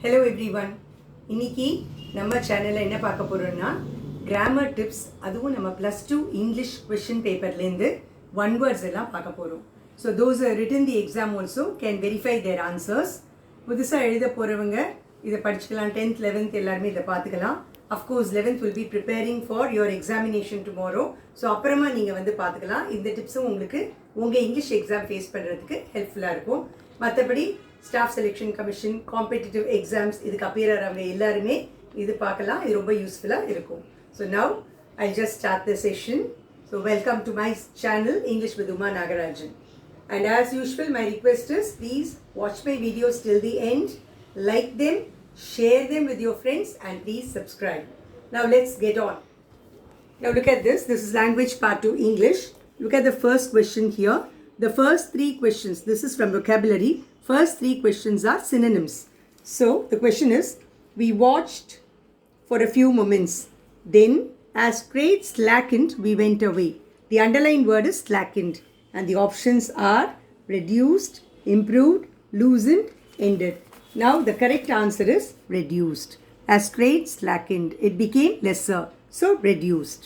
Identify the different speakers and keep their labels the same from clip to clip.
Speaker 1: Hello everyone. இன்னைக்கு நம்ம சேனல்ல என்ன பார்க்க போறோம்னா grammar tips அதுவும் நம்ம +2 English question paperல இருந்து one words எல்லாம் பார்க்க போறோம். So those who have written the exam also can verify their answers. புதுசா எழுத போறவங்க இத படிச்சுக்கலாம். 10th 11th எல்லாரும் இத பார்த்துக்கலாம். Of course 11th will be preparing for your examination tomorrow. So அப்புறமா நீங்க வந்து பார்த்துக்கலாம். இந்த டிப்ஸும் உங்களுக்கு உங்க இங்கிலீஷ் எக்ஸாம் ஃபேஸ் பண்றதுக்கு ஹெல்ப்ஃபுல்லா இருக்கும். மத்தபடி Staff Selection Commission, competitive exams, இதுக்கு appear ஆறவங்க எல்லாருமே இது பார்க்கலாம். இது ரொம்ப யூஸ்ஃபுல்லா இருக்கும். So now I'll just start the session. So welcome to my channel English with Uma Nagarajan. And as usual my request is please watch my videos till the end, like them, share them with your friends and please subscribe. Now let's get on. Now look at this. This is language part 2 English. Look at the first question here. The first 3 questions, this is from vocabulary. First 3 questions are synonyms. So the question is, we watched for a few moments. Then as trade slackened, we went away. The underlined word is slackened. And the options are reduced, improved, loosened, ended. Now the correct answer is reduced. As trade slackened, it became lesser. So reduced.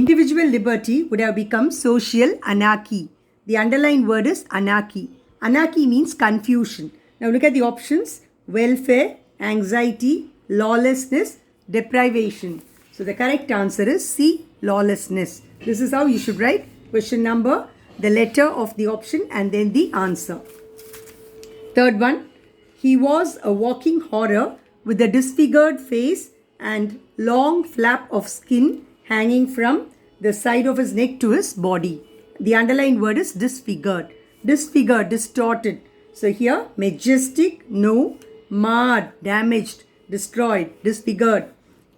Speaker 1: Individual liberty would have become social anarchy. The underlined word is anarchy. Anarchy means confusion. Now look at the options. Welfare, anxiety, lawlessness, deprivation. So the correct answer is C, lawlessness. This is how you should write question number, the letter of the option and then the answer. Third one. He was a walking horror with a disfigured face and long flap of skin hanging from the side of his neck to his body. The underlined word is disfigured. Disfigured, distorted. So here, majestic, no. Marred, damaged, destroyed, disfigured.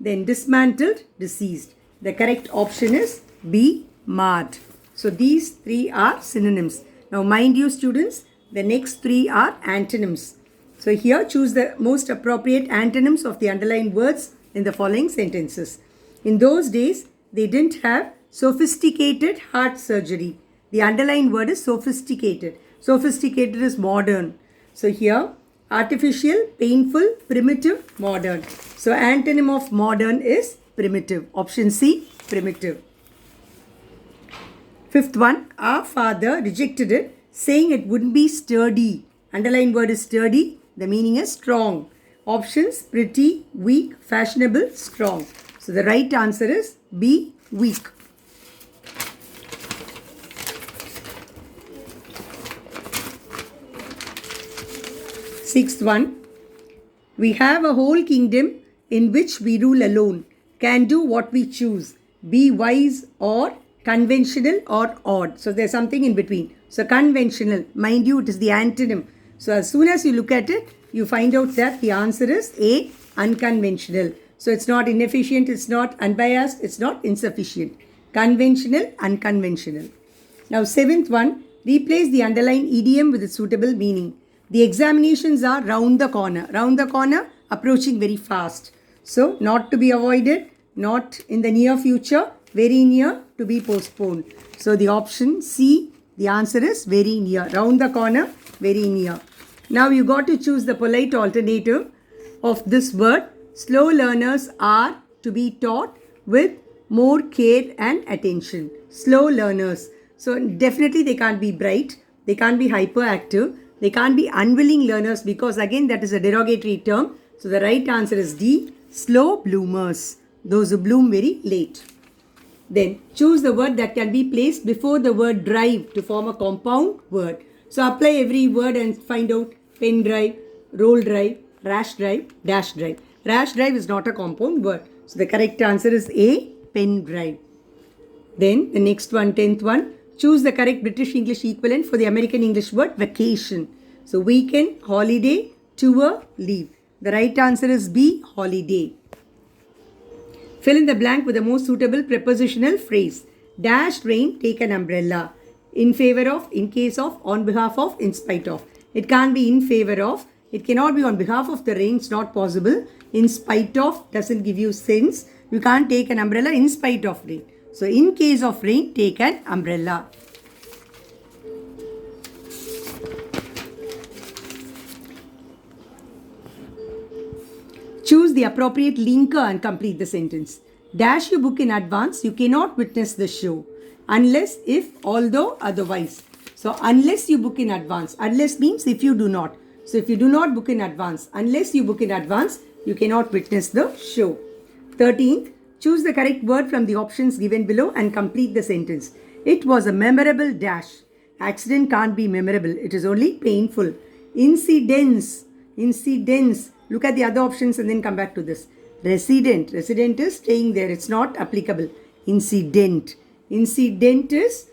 Speaker 1: Then dismantled, deceased. The correct option is B, marred. So these 3 are synonyms. Now mind you students, the next 3 are antonyms. So here choose the most appropriate antonyms of the underlined words in the following sentences. In those days, they didn't have sophisticated heart surgery. The underlined word is sophisticated. Sophisticated is modern. So here, artificial, painful, primitive, modern. So antonym of modern is primitive. Option C, primitive. Fifth one, our father rejected it, saying it wouldn't be sturdy. Underlined word is sturdy. The meaning is strong. Options, pretty, weak, fashionable, strong. So the right answer is B, weak. Sixth one, we have a whole kingdom in which we rule alone, can do what we choose, be wise or conventional or odd. So there's something in between. So conventional, mind you, it is the antonym. So as soon as you look at it, you find out that the answer is A, unconventional. So it's not inefficient, it's not unbiased, it's not insufficient. Conventional, unconventional. Now seventh one, replace the underlined idiom with its suitable meaning. The examinations are round the corner. Round the corner, approaching very fast. So not to be avoided, not in the near future, very near, to be postponed. So the option C, the answer is very near. Round the corner, very near. Now you got to choose the polite alternative of this word. Slow learners are to be taught with more care and attention. Slow learners. So definitely they can't be bright. They can't be hyperactive. They can't be unwilling learners because again that is a derogatory term. So the right answer is D, slow bloomers. Those who bloom very late. Then choose the word that can be placed before the word drive to form a compound word. So apply every word and find out pen drive, roll drive, rash drive, dash drive. Rash drive is not a compound word. So the correct answer is A, pen drive. Then the next one, 10th one. Choose the correct British English equivalent for the American English word vacation. So weekend, holiday, tour, leave. The right answer is B, holiday. Fill in the blank with the most suitable prepositional phrase. Dash rain, take an umbrella. In favor of, in case of, on behalf of, in spite of. It can't be in favor of. It cannot be on behalf of the rain. It's not possible. In spite of doesn't give you sense. You can't take an umbrella in spite of rain. So in case of rain, take an umbrella. Choose the appropriate linker and complete the sentence. Dash your book in advance, you cannot witness the show. Unless, if, although, otherwise. So, unless you book in advance. Unless means if you do not. So, if you do not book in advance, unless you book in advance, you cannot witness the show. 13th, choose the correct word from the options given below and complete the sentence. It was a memorable dash. Accident can't be memorable. It is only painful. Incidents. Incidents. Look at the other options and then come back to this. Resident. Resident is staying there. It's not applicable. Incident. Incident is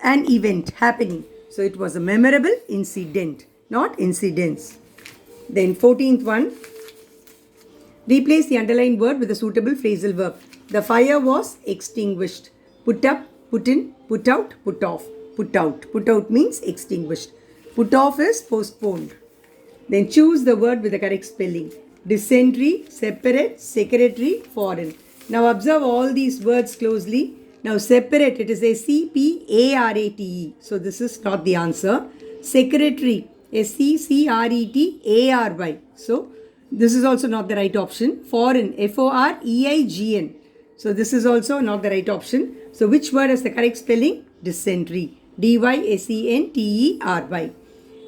Speaker 1: an event happening. So it was a memorable incident, not incidents. Then 14th one. Replace the underlined word with a suitable phrasal verb. The fire was extinguished. Put up, put in, put out, put off. Put out. Put out means extinguished. Put off is postponed. Then choose the word with the correct spelling. Dysentery, separate, secretary, foreign. Now observe all these words closely. Now separate, it is S-C-P-A-R-A-T-E. So this is not the answer. Secretary, S-C-C-R-E-T-A-R-Y. So this is also not the right option. Foreign, F-O-R-E-I-G-N. So this is also not the right option. So which word has the correct spelling? Dysentery. D-Y-S-E-N-T-E-R-Y.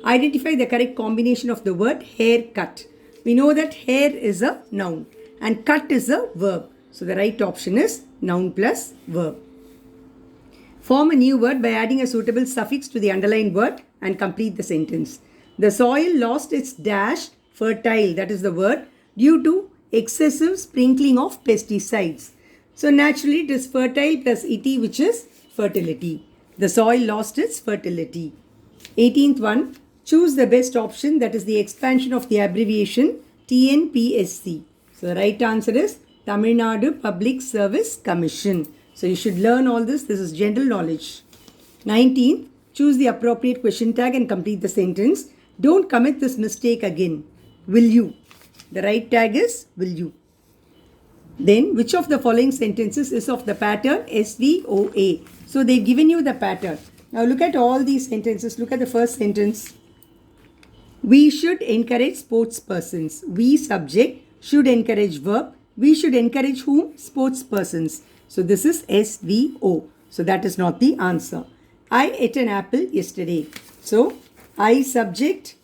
Speaker 1: Identify the correct combination of the word haircut. We know that hair is a noun and cut is a verb. So the right option is noun plus verb. Form a new word by adding a suitable suffix to the underlined word and complete the sentence. The soil lost its dash fertile, that is the word, due to excessive sprinkling of pesticides. So naturally it is fertile plus ity, which is fertility. The soil lost its fertility. 18th one. Choose the best option, that is the expansion of the abbreviation TNPSC. So the right answer is Tamil Nadu Public Service Commission. So you should learn all this. This is general knowledge. 19th, choose the appropriate question tag and complete the sentence. Don't commit this mistake again. Will you? The right tag is will you. Then which of the following sentences is of the pattern SVOA? So they've given you the pattern. Now look at all these sentences. Look at the first sentence. We should encourage sports persons. We subject, should encourage verb. We should encourage whom? Sports persons. So this is SVO. So that is not the answer. I ate an apple yesterday. So I subject,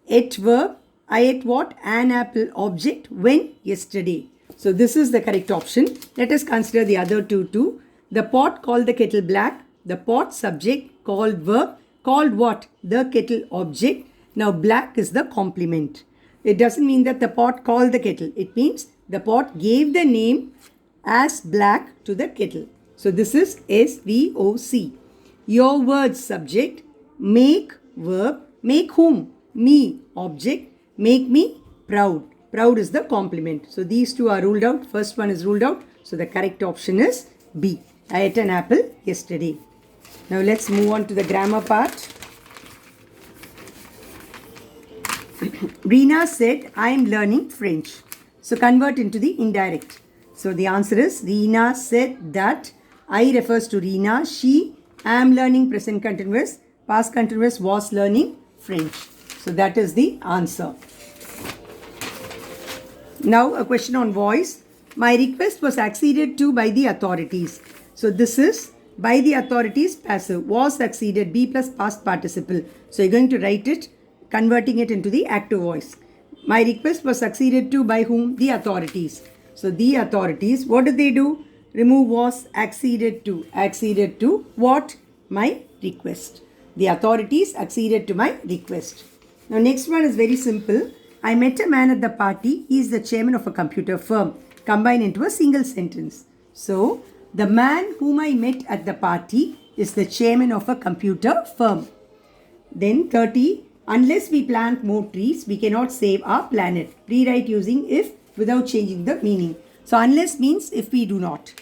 Speaker 1: ate verb. I ate what? An apple object. When? Yesterday. So this is the correct option. Let us consider the other two too. The pot called the kettle black. The pot subject, called verb. Called what? The kettle object. Now black is the complement. It doesn't mean that the pot called the kettle. It means the pot gave the name as black to the kettle. So this is SVOC. Your words subject, make verb, make whom? Me object, make me proud. Proud is the complement. So these two are ruled out. First one is ruled out. So the correct option is B. I ate an apple yesterday. Now let's move on to the grammar part. Reena said, I am learning French. So convert into the indirect. So the answer is Reena said that. I refers to Reena. She, am learning present continuous. Past continuous was learning French. So that is the answer. Now a question on voice. My request was acceded to by the authorities. So this is by the authorities passive. Was acceded, be plus past participle. So you're going to write it, converting it into the active voice. My request was acceded to by whom? The authorities. So the authorities, what did they do? Remove was, acceded to. Acceded to what? My request. The authorities acceded to my request. Now next one is very simple. I met a man at the party. He is the chairman of a computer firm. Combine into a single sentence. So the man whom I met at the party is the chairman of a computer firm. Then 30. Unless we plant more trees, we cannot save our planet. Rewrite using if without changing the meaning. So unless means if we do not.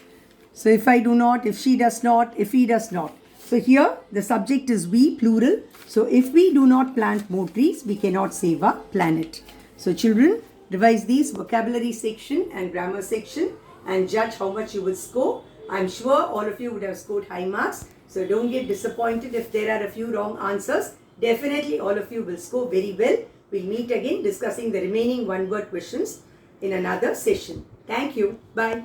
Speaker 1: So if I do not, if she does not, if he does not. So here the subject is we, plural. So if we do not plant more trees, we cannot save our planet. So children, revise these vocabulary section and grammar section and judge how much you will score. I'm sure all of you would have scored high marks. So don't get disappointed if there are a few wrong answers. Definitely all of you will score very well. We'll meet again discussing the remaining one-word questions. in another session. Thank you. Bye.